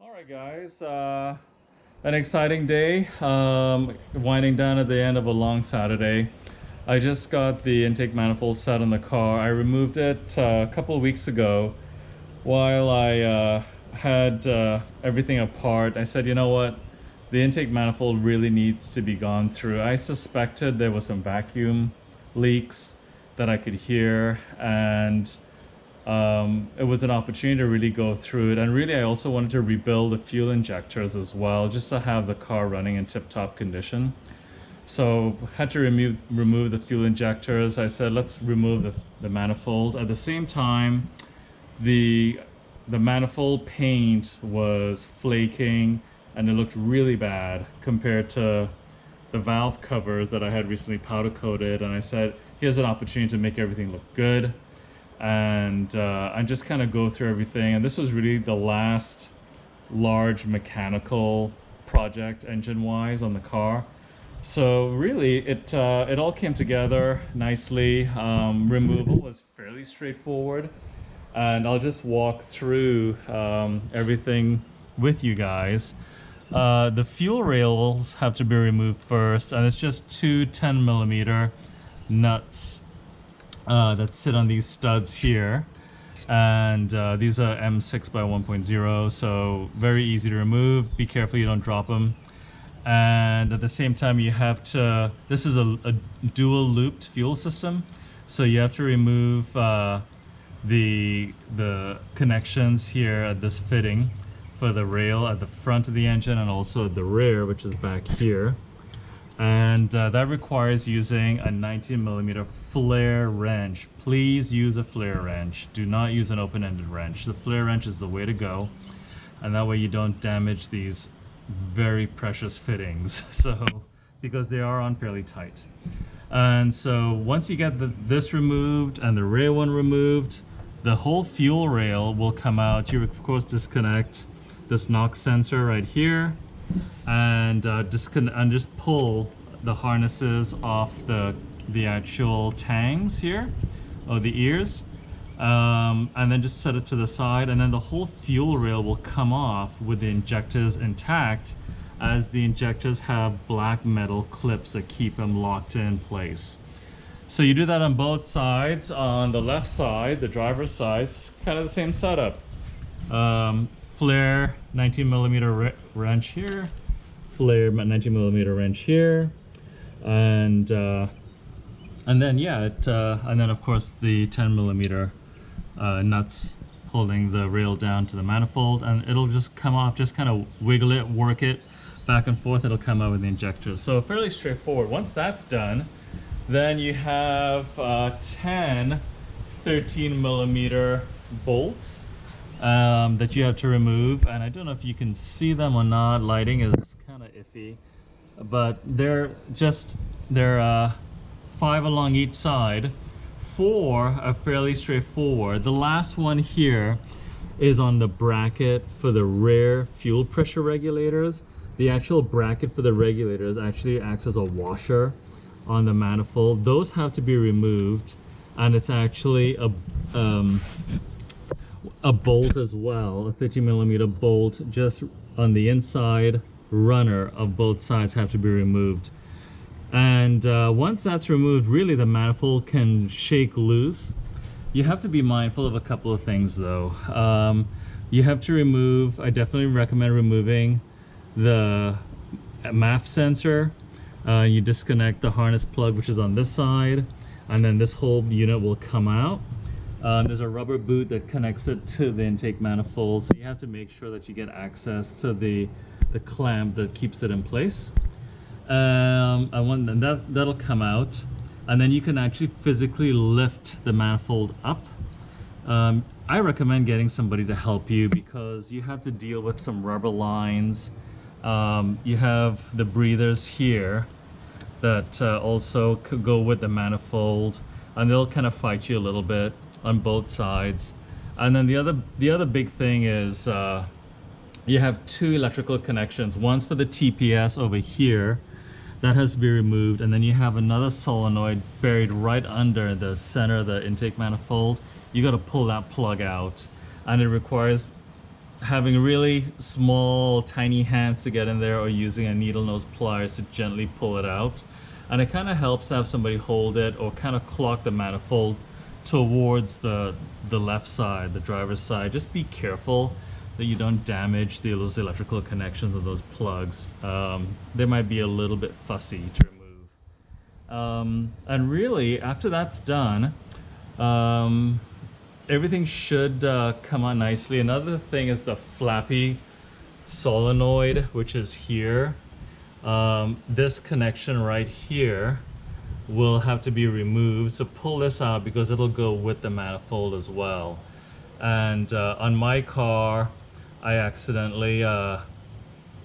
All right, guys. An exciting day. Winding down at the end of a long Saturday. I just got the intake manifold set on the car. I removed it a couple of weeks ago while I had everything apart. I said, you know what? The intake manifold really needs to be gone through. I suspected there was some vacuum leaks that I could hear, and it was an opportunity to really go through it. And really, I also wanted to rebuild the fuel injectors as well, just to have the car running in tip-top condition. So had to remove the fuel injectors. I said, let's remove the manifold. At the same time, the manifold paint was flaking and it looked really bad compared to the valve covers that I had recently powder coated. And I said, here's an opportunity to make everything look good. And just kind of go through everything. And this was really the last large mechanical project engine-wise on the car. So really, it all came together nicely. Removal was fairly straightforward, and I'll just walk through everything with you guys. The fuel rails have to be removed first, and it's just two 10mm nuts that sit on these studs here, and these are M6 by 1.0, so very easy to remove. Be careful you don't drop them. And at the same time, you have to, this is a dual looped fuel system, so you have to remove the connections here at this fitting for the rail at the front of the engine, and also at the rear, which is back here. And that requires using a 19mm flare wrench. Please use a flare wrench. Do not use an open-ended wrench. The flare wrench is the way to go, and that way you don't damage these very precious fittings. So, because they are on fairly tight. And so once you get this removed and the rear one removed, the whole fuel rail will come out. You of course disconnect this Maf sensor right here, and just pull the harnesses off the actual tangs here, or the ears, and then just set it to the side, and then the whole fuel rail will come off with the injectors intact, as the injectors have black metal clips that keep them locked in place. So you do that on both sides. On the left side, the driver's side, it's kind of the same setup. Flare 19mm wrench here, flare 19mm wrench here, and then yeah, and then of course the 10mm nuts holding the rail down to the manifold, and it'll just come off. Just kind of wiggle it, work it back and forth, it'll come out with the injectors. So fairly straightforward. Once that's done, then you have 10 13mm bolts that you have to remove, and I don't know if you can see them or not. Lighting is kind of iffy, but they're 5 along each side. 4 are fairly straightforward. The last one here is on the bracket for the rear fuel pressure regulators. The actual bracket for the regulators actually acts as a washer on the manifold. Those have to be removed, and it's actually a bolt as well, a 13mm bolt just on the inside runner of both sides have to be removed. And once that's removed, really the manifold can shake loose. You have to be mindful of a couple of things though. You have to remove, I definitely recommend removing the Maf sensor. You disconnect the harness plug, which is on this side, and then this whole unit will come out. There's a rubber boot that connects it to the intake manifold, so you have to make sure that you get access to the clamp that keeps it in place. And that'll come out, and then you can actually physically lift the manifold up. I recommend getting somebody to help you, because you have to deal with some rubber lines. You have the breathers here that also could go with the manifold, and they'll kind of fight you a little bit on both sides. And then the other big thing is you have 2 electrical connections. One's for the TPS over here, that has to be removed, and then you have another solenoid buried right under the center of the intake manifold. You got to pull that plug out, and it requires having really small, tiny hands to get in there or using a needle nose pliers to gently pull it out. And it kind of helps to have somebody hold it or kind of clock the manifold towards the left side, the driver's side. Just be careful that you don't damage those electrical connections of those plugs. They might be a little bit fussy to remove. And really, after that's done, everything should come out nicely. Another thing is the Flappy Solenoid, which is here. This connection right here will have to be removed. So pull this out because it'll go with the manifold as well. And on my car, I accidentally,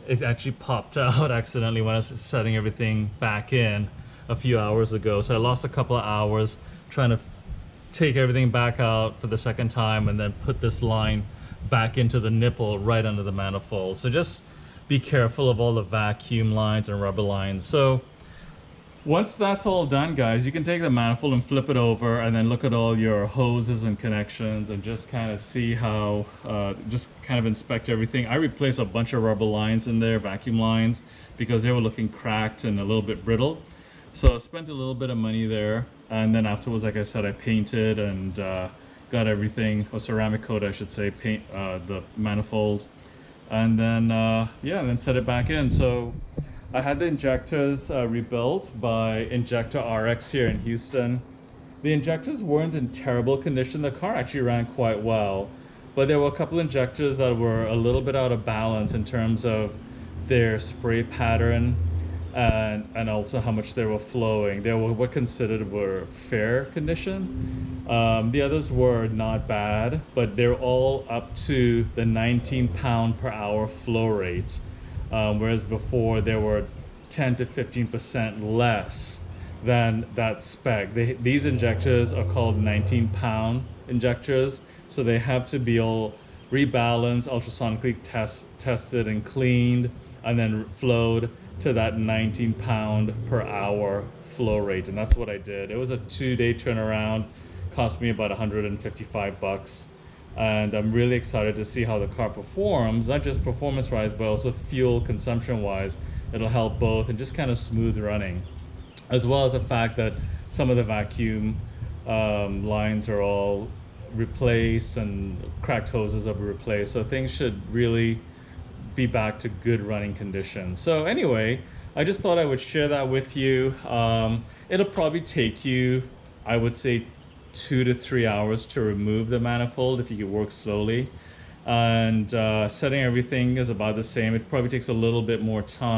it actually popped out accidentally when I was setting everything back in a few hours ago. So I lost a couple of hours trying to take everything back out for the second time and then put this line back into the nipple right under the manifold. So just be careful of all the vacuum lines and rubber lines. So once that's all done, guys, you can take the manifold and flip it over and then look at all your hoses and connections and just kind of see how, just kind of inspect everything. I replaced a bunch of rubber lines in there, vacuum lines, because they were looking cracked and a little bit brittle. So I spent a little bit of money there. And then afterwards, like I said, I painted and got everything, or ceramic coat, I should say, paint the manifold. And then, yeah, and then set it back in. So I had the injectors rebuilt by Injector RX here in Houston. The injectors weren't in terrible condition. The car actually ran quite well, but there were a couple injectors that were a little bit out of balance in terms of their spray pattern and also how much they were flowing. They were what considered were fair condition. The others were not bad, but they're all up to the 19 pound per hour flow rate. Whereas before they were 10 to 15% less than that spec. These injectors are called 19 pound injectors, so they have to be all rebalanced, ultrasonically tested and cleaned, and then flowed to that 19 pound per hour flow rate. And that's what I did. It was a 2-day turnaround, cost me about 155 bucks. And I'm really excited to see how the car performs, not just performance-wise, but also fuel consumption-wise. It'll help both and just kind of smooth running, as well as the fact that some of the vacuum lines are all replaced and cracked hoses are replaced. So things should really be back to good running condition. So anyway, I just thought I would share that with you. It'll probably take you, I would say, 2 to 3 hours to remove the manifold if you could work slowly. And setting everything is about the same. It probably takes a little bit more time.